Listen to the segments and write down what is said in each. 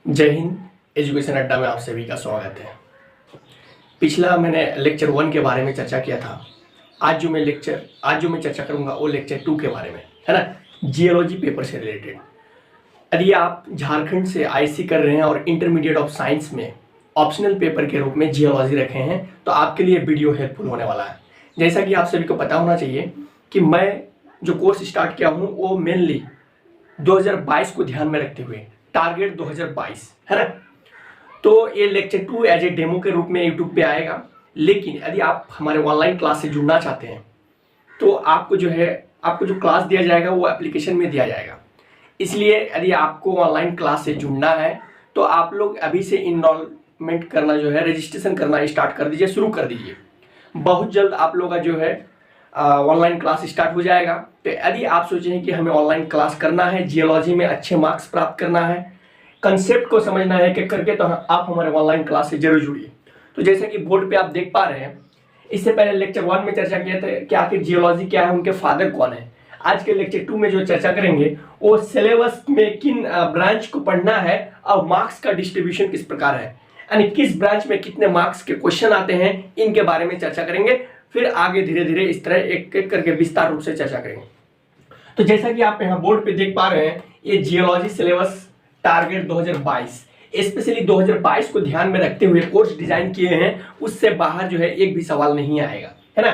जय हिंद। एजुकेशन अड्डा में आप सभी का स्वागत है। पिछला मैंने लेक्चर 1 के बारे में चर्चा किया था। आज जो मैं चर्चा करूंगा वो लेक्चर 2 के बारे में है ना, जियोलॉजी पेपर से रिलेटेड। यदि आप झारखंड से आईसी कर रहे हैं और इंटरमीडिएट ऑफ साइंस में ऑप्शनल पेपर के रूप में जियोलॉजी रखे हैं तो आपके लिए वीडियो हेल्पफुल होने वाला है। जैसा कि आप सभी को पता होना चाहिए कि मैं जो कोर्स स्टार्ट किया हूँ वो मेनली 2022 को ध्यान में रखते हुए, टारगेट 2022 है ना। तो ये लेक्चर 2 एज ए डेमो के रूप में यूट्यूब पे आएगा। लेकिन यदि आप हमारे ऑनलाइन क्लास से जुड़ना चाहते हैं तो आपको जो क्लास दिया जाएगा वो एप्लीकेशन में दिया जाएगा। इसलिए यदि आपको ऑनलाइन क्लास से जुड़ना है तो आप लोग अभी से इनरोलमेंट करना रजिस्ट्रेशन करना स्टार्ट कर दीजिए, शुरू कर दीजिए। बहुत जल्द आप लोग का ऑनलाइन क्लास स्टार्ट हो जाएगा। तो यदि आप सोचें कि हमें ऑनलाइन क्लास करना है, जियोलॉजी में अच्छे मार्क्स प्राप्त करना है, कंसेप्ट को समझना है कि करके, तो आप हमारे ऑनलाइन क्लास से जरूर जुड़िए। तो जैसे कि बोर्ड पे आप देख पा रहे हैं, इससे पहले लेक्चर 1 में चर्चा किया था कि आखिर जियोलॉजी क्या है, उनके फादर कौन है। आज के लेक्चर 2 में जो चर्चा करेंगे वो सिलेबस में किन ब्रांच को पढ़ना है और मार्क्स का डिस्ट्रीब्यूशन किस प्रकार है, यानी किस ब्रांच में कितने मार्क्स के क्वेश्चन आते हैं, इनके बारे में चर्चा करेंगे। फिर आगे धीरे धीरे इस तरह एक एक करके विस्तार रूप से चर्चा करेंगे। तो जैसा कि आप यहाँ बोर्ड पे देख पा रहे हैं, ये जियोलॉजी सिलेबस टारगेट 2022 स्पेशली 2022 को ध्यान में रखते हुए कोर्स डिजाइन किए हैं। उससे बाहर एक भी सवाल नहीं आएगा, है ना।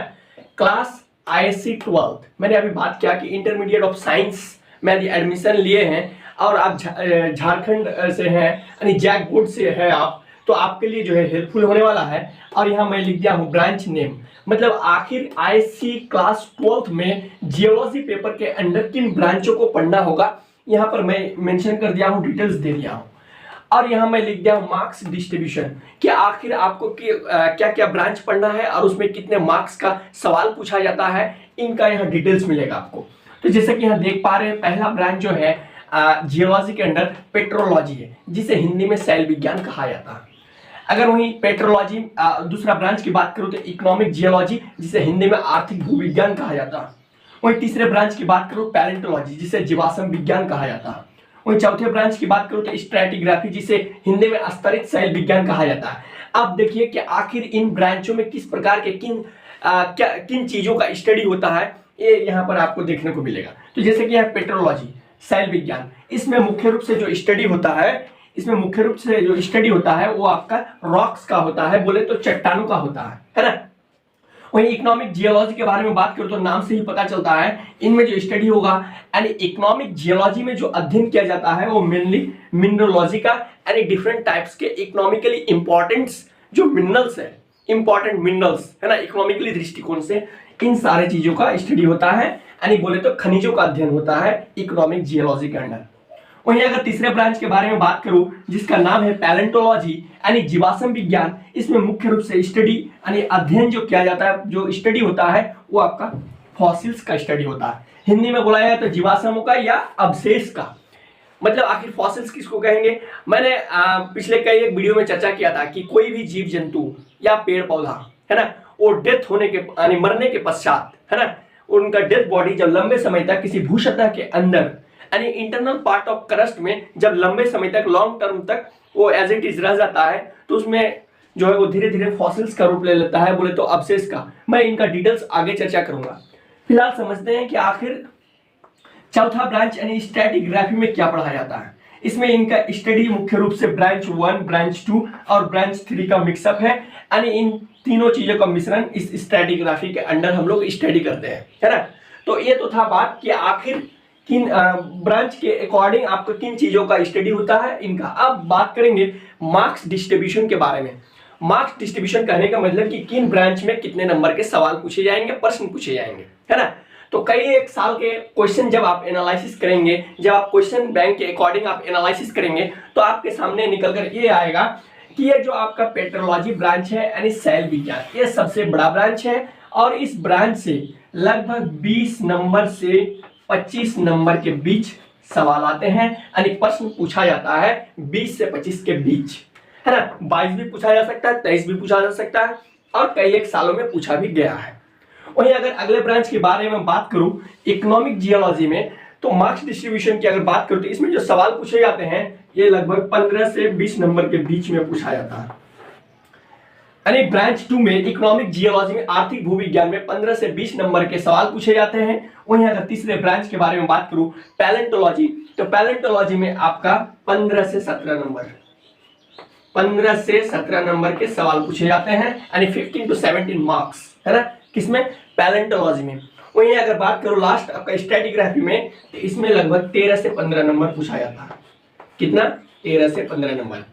क्लास आईएससी 12th मैंने अभी बात किया कि इंटरमीडिएट ऑफ साइंस में यदि एडमिशन लिए हैं और आप झारखंड से हैं यानी जैक बोर्ड से है आप, तो आपके लिए हेल्पफुल होने वाला है। और यहाँ मैं लिख दिया हूँ ब्रांच नेम, मतलब आखिर आईएससी क्लास 12th में जियोलॉजी पेपर के अंडर किन ब्रांचों को पढ़ना होगा, यहाँ पर मैं मेंशन कर दिया हूँ, डिटेल्स दे दिया हूँ। और यहाँ मैं लिख दिया हूँ मार्क्स डिस्ट्रीब्यूशन, कि आखिर आपको क्या क्या ब्रांच पढ़ना है और उसमें कितने मार्क्स का सवाल पूछा जाता है, इनका यहाँ डिटेल्स मिलेगा आपको। तो जैसे कि यहाँ देख पा रहे हैं, पहला ब्रांच जो है जियोलॉजी के अंडर पेट्रोलॉजी है, जिसे हिंदी में शैल विज्ञान कहा जाता है। अगर वहीं पेट्रोलॉजी दूसरा ब्रांच की बात करूं तो इकोनॉमिक जियोलॉजी, जिसे हिंदी में आर्थिक भूविज्ञान कहा जाता है। वहीं तीसरे ब्रांच की बात करूं पैलेंटोलॉजी, जिसे जीवाश्म विज्ञान कहा जाता है। वहीं चौथे ब्रांच की बात करूं तो स्ट्रैटिग्राफी, जिसे हिंदी में स्तरित शैल विज्ञान कहा जाता है। अब देखिए कि आखिर इन ब्रांचों में किस प्रकार के किन चीजों का स्टडी होता है, ये यहाँ पर आपको देखने को मिलेगा। तो जैसे कि यहाँ पेट्रोलॉजी शैल विज्ञान, इसमें मुख्य रूप से जो स्टडी होता है वो आपका रॉक्स का होता है, बोले तो चट्टानों का होता है ना। वहीं इकोनॉमिक जियोलॉजी के बारे में बात करूं तो नाम से ही पता चलता है, इनमें जो स्टडी होगा यानी इकोनॉमिक जियोलॉजी में जो अध्ययन किया जाता है वो मेनली मिनरलॉजी का, यानी डिफरेंट टाइप्स के इकोनॉमिकली इंपॉर्टेंट जो मिनरल्स है, इंपॉर्टेंट मिनरल्स है ना, इकोनॉमिकली दृष्टिकोण से इन सारे चीजों का स्टडी होता है, यानी बोले तो खनिजों का अध्ययन होता है इकोनॉमिक जियोलॉजी के अंडर। वहीं अगर तीसरे ब्रांच के बारे में बात करूं जिसका नाम है पैलेंटोलॉजी यानी जीवाश्म विज्ञान, इसमें मुख्य रूप से स्टडी यानी अध्ययन जो किया जाता है, जो स्टडी होता है वो आपका फॉसिल्स का स्टडी होता है। हिंदी में बोला जाए तो जीवाश्मों का या अवशेष का, मतलब आखिर फॉसिल्स किसको कहेंगे। मैंने पिछले कई एक वीडियो में चर्चा किया था कि कोई भी जीव जंतु या पेड़ पौधा है ना, वो डेथ होने के यानी मरने के पश्चात है ना, उनका डेथ बॉडी जब लंबे समय तक किसी भूसतह के अंदर यानी इंटरनल पार्ट ऑफ क्रस्ट में जब लंबे समय तक लॉन्ग टर्म तक वो एज इट इज रह जाता है, तो उसमें वो धीरे धीरे फॉसिल्स का रूप ले लेता है, बोले तो अवशेष का। मैं इनका डिटेल्स आगे चर्चा करूंगा। फिलहाल समझते हैं कि आखिर चौथा ब्रांच यानी स्ट्रैटिग्राफी में क्या पढ़ा जाता है। इसमें इनका स्टडी मुख्य रूप से ब्रांच 1, ब्रांच 2 और ब्रांच 3 का मिक्सअप है, यानी इन तीनों चीजों का मिश्रण इस स्ट्रैटिग्राफी के अंडर हम लोग स्टडी करते हैं, है ना। तो ये तो था बात कि आखिर किन ब्रांच के अकॉर्डिंग आपको किन चीजों का स्टडी होता है इनका। अब बात करेंगे मार्क्स डिस्ट्रीब्यूशन के बारे में। मार्क्स डिस्ट्रीब्यूशन कहने का मतलब कि किन ब्रांच में कितने नंबर के सवाल पूछे जाएंगे, प्रश्न पूछे जाएंगे, है ना। तो कई एक साल के क्वेश्चन जब आप एनालिसिस करेंगे, जब आप क्वेश्चन बैंक के अकॉर्डिंग आप एनालिसिस करेंगे, तो आपके सामने निकल कर ये आएगा कि ये जो आपका पेट्रोलॉजी ब्रांच है यानी शैल विज्ञान, ये सबसे बड़ा ब्रांच है और इस ब्रांच से लगभग 20 नंबर से 25 नंबर के बीच सवाल आते हैं, यानी प्रश्न पूछा जाता है 20 से 25 के बीच, है ना। 22 भी पूछा जा सकता है, 23 भी पूछा जा सकता है और कई एक सालों में पूछा भी गया है। वहीं अगर अगले ब्रांच के बारे में बात करूं इकोनॉमिक जियोलॉजी में, तो मार्क्स डिस्ट्रीब्यूशन की अगर बात करूं तो इसमें जो सवाल पूछे जाते हैं ये लगभग 15 से 20 नंबर के बीच में पूछा जाता है। यानी ब्रांच 2 में इकोनॉमिक जियोलॉजी में आर्थिक भूविज्ञान में 15 से 20 नंबर के सवाल पूछे जाते हैं। वहीं अगर तीसरे ब्रांच के बारे में बात करूं पैलेंटोलॉजी, तो पैलेंटोलॉजी में आपका 15 से 17 नंबर के सवाल पूछे जाते हैं, यानी 15 to 17 मार्क्स, है ना, किसमें, पैलेंटोलॉजी में। वहीं अगर बात करूं लास्ट आपका स्ट्रेटिग्राफी में, तो इसमें लगभग 13 से 15 नंबर पूछा जाता है। कितना, 13 से 15 नंबर।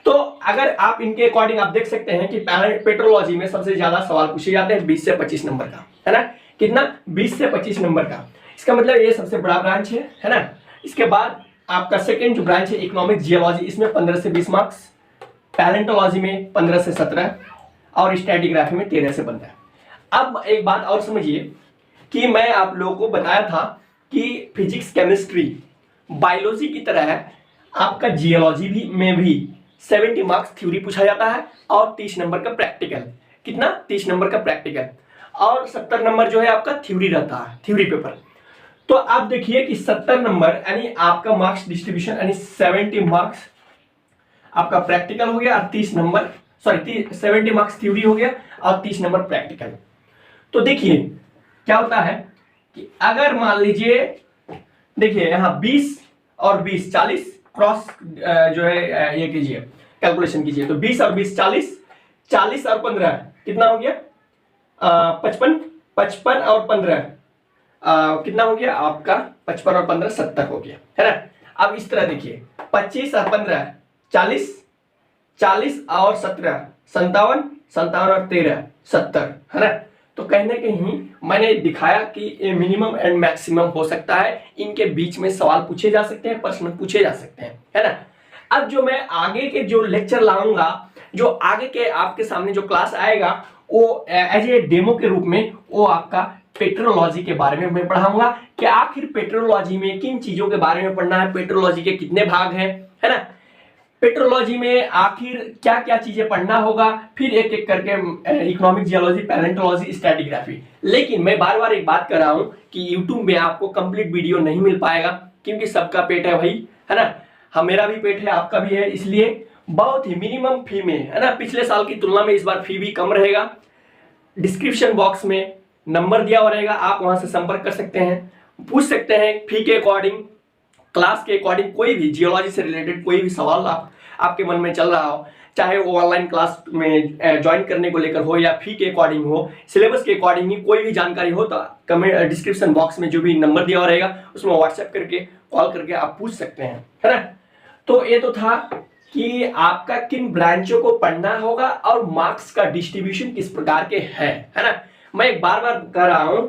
तो अगर आप इनके अकॉर्डिंग आप देख सकते हैं कि पेट्रोलॉजी में सबसे ज्यादा सवाल पूछे जाते हैं 20 से 25 नंबर का, है ना, कितना, 20 से 25 नंबर का। इसका मतलब ये सबसे बड़ा ब्रांच है ना। इसके बाद आपका सेकंड जो ब्रांच है इकोनॉमिक जियोलॉजी, इसमें 15 से 20 मार्क्स, पैलेंटोलॉजी में 15 से 17 और स्ट्रेटिग्राफी में 13 से 15। अब एक बात और समझिए कि मैं आप लोगों को बताया था कि फिजिक्स, केमिस्ट्री, बायोलॉजी की तरह आपका जियोलॉजी में भी 70 मार्क्स थ्योरी पूछा जाता है और 30 नंबर का प्रैक्टिकल। कितना, 30 नंबर का प्रैक्टिकल और 70 नंबर जो है आपका थ्योरी रहता है, थ्योरी पेपर। तो आप देखिए कि 70 नंबर यानी आपका मार्क्स डिस्ट्रीब्यूशन, यानी 70 मार्क्स आपका प्रैक्टिकल हो गया और 30 नंबर, सॉरी 70 मार्क्स थ्योरी हो गया और 30 नंबर प्रैक्टिकल। तो देखिए क्या होता है कि अगर मान लीजिए, देखिए यहाँ 20 और 20 40 क्रॉस जो है ये कीजिए, कैलकुलेशन कीजिए, तो 20 और 20 40, 40 और 15 कितना हो गया, 55, 55 और 15 कितना हो गया आपका, 55 और 15 70 हो गया, है ना। अब इस तरह देखिए 25 और 15 40, 40 और 17 57, 57 और 13 70, है ना। तो कहने कहीं मैंने दिखाया कि मिनिमम एंड मैक्सिमम हो सकता है, इनके बीच में सवाल पूछे जा सकते हैं, प्रश्न पूछे जा सकते हैं, है ना। अब जो मैं आगे के जो लेक्चर लाऊंगा, जो आगे के आपके सामने जो क्लास आएगा वो एज ए डेमो के रूप में वो आपका पेट्रोलॉजी के बारे में मैं पढ़ाऊंगा कि आखिर पेट्रोलॉजी में किन चीजों के बारे में पढ़ना है, पेट्रोलॉजी के कितने भाग हैं, है ना, पेट्रोलॉजी में आखिर क्या क्या चीजें पढ़ना होगा, फिर एक एक करके इकोनॉमिक जियोलॉजी, पैलेंटोलॉजी, स्ट्रैटिग्राफी। लेकिन मैं बार बार एक बात कर रहा हूं कि YouTube में आपको कंप्लीट वीडियो नहीं मिल पाएगा, क्योंकि सबका पेट है भाई, है ना, हाँ मेरा भी पेट है, आपका भी है, इसलिए बहुत ही मिनिमम फी में, है ना, पिछले साल की तुलना में इस बार फी भी कम रहेगा। डिस्क्रिप्शन बॉक्स में नंबर दिया हुआ रहेगा, आप वहां से संपर्क कर सकते हैं, पूछ सकते हैं फी के अकॉर्डिंग, क्लास के अकॉर्डिंग, कोई भी जियोलॉजी से रिलेटेड कोई भी सवाल आपके मन में चल रहा हो, चाहे वो ऑनलाइन क्लास में ज्वाइन करने को लेकर हो या फी के अकॉर्डिंग हो, सिलेबस के अकॉर्डिंग ही कोई भी जानकारी हो, तो कमेंट डिस्क्रिप्शन बॉक्स में जो भी नंबर दिया हुआ रहेगा उसमें व्हाट्सएप करके, कॉल करके आप पूछ सकते हैं, है ना। तो ये तो था कि आपका किन ब्रांचों को पढ़ना होगा और मार्क्स का डिस्ट्रीब्यूशन किस प्रकार के है ना। मैं एक बार कह रहा हूं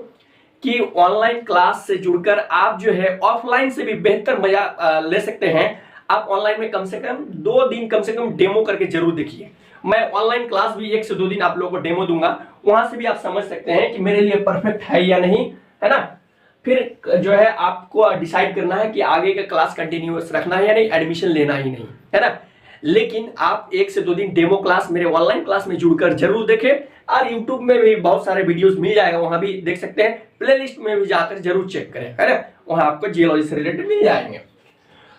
कि ऑनलाइन क्लास से जुड़कर आप जो है ऑफलाइन से भी बेहतर मजा ले सकते हैं। आप ऑनलाइन में कम से कम 2 दिन कम से कम डेमो करके जरूर देखिए। मैं ऑनलाइन क्लास भी 1 से 2 दिन आप लोगों को डेमो दूंगा, वहां से भी आप समझ सकते हैं कि मेरे लिए परफेक्ट है या नहीं, है ना। फिर जो है आपको डिसाइड करना है कि आगे का क्लास कंटिन्यूअस रखना है या नहीं, एडमिशन लेना ही नहीं, है ना। लेकिन आप 1 से 2 दिन डेमो क्लास मेरे ऑनलाइन क्लास में जुड़कर जरूर देखें, और YouTube में भी बहुत सारे वीडियोस मिल जाएगा, वहां भी देख सकते हैं, प्लेलिस्ट में भी जाकर जरूर चेक करें, है ना, वहां आपको जियोलॉजी से रिलेटेड मिल जाएंगे।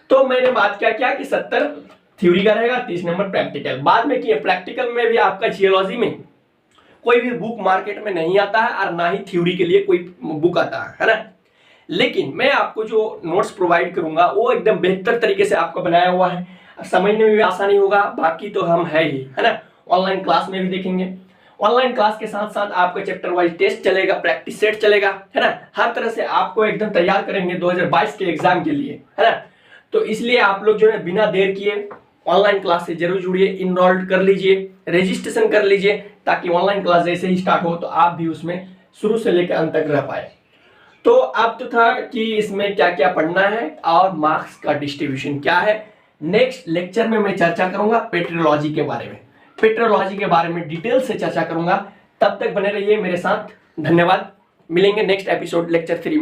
तो मैंने बात क्या किया कि 70 थ्योरी का रहेगा, 30 नंबर प्रैक्टिकल। बाद में किया प्रैक्टिकल में भी आपका जियोलॉजी में कोई भी बुक मार्केट में नहीं आता है और ना ही थ्योरी के लिए कोई बुक आता है ना। लेकिन मैं आपको जो नोट्स प्रोवाइड करूंगा वो एकदम बेहतर तरीके से आपको बनाया हुआ है, समझने में भी आसानी होगा, बाकी तो हम है ही, है ना। ऑनलाइन क्लास में भी देखेंगे, ऑनलाइन क्लास के साथ साथ आपका चैप्टर वाइज टेस्ट चलेगा, प्रैक्टिस सेट चलेगा, है ना। हर तरह से आपको एकदम तैयार करेंगे 2022 के एग्जाम के लिए, है ना। तो इसलिए आप लोग जो है बिना देर किए ऑनलाइन क्लास से जरूर जुड़िए, इनरोल्ड कर लीजिए, रजिस्ट्रेशन कर लीजिए, ताकि ऑनलाइन क्लास जैसे ही स्टार्ट हो तो आप भी उसमें शुरू से लेकर अंत तक रह पाए। तो अब तो था कि इसमें क्या क्या पढ़ना है और मार्क्स का डिस्ट्रीब्यूशन क्या है। नेक्स्ट लेक्चर में मैं चर्चा करूंगा पेट्रोलॉजी के बारे में, पेट्रोलॉजी के बारे में डिटेल से चर्चा करूंगा। तब तक बने रहिए मेरे साथ, धन्यवाद। मिलेंगे नेक्स्ट एपिसोड लेक्चर 3 में।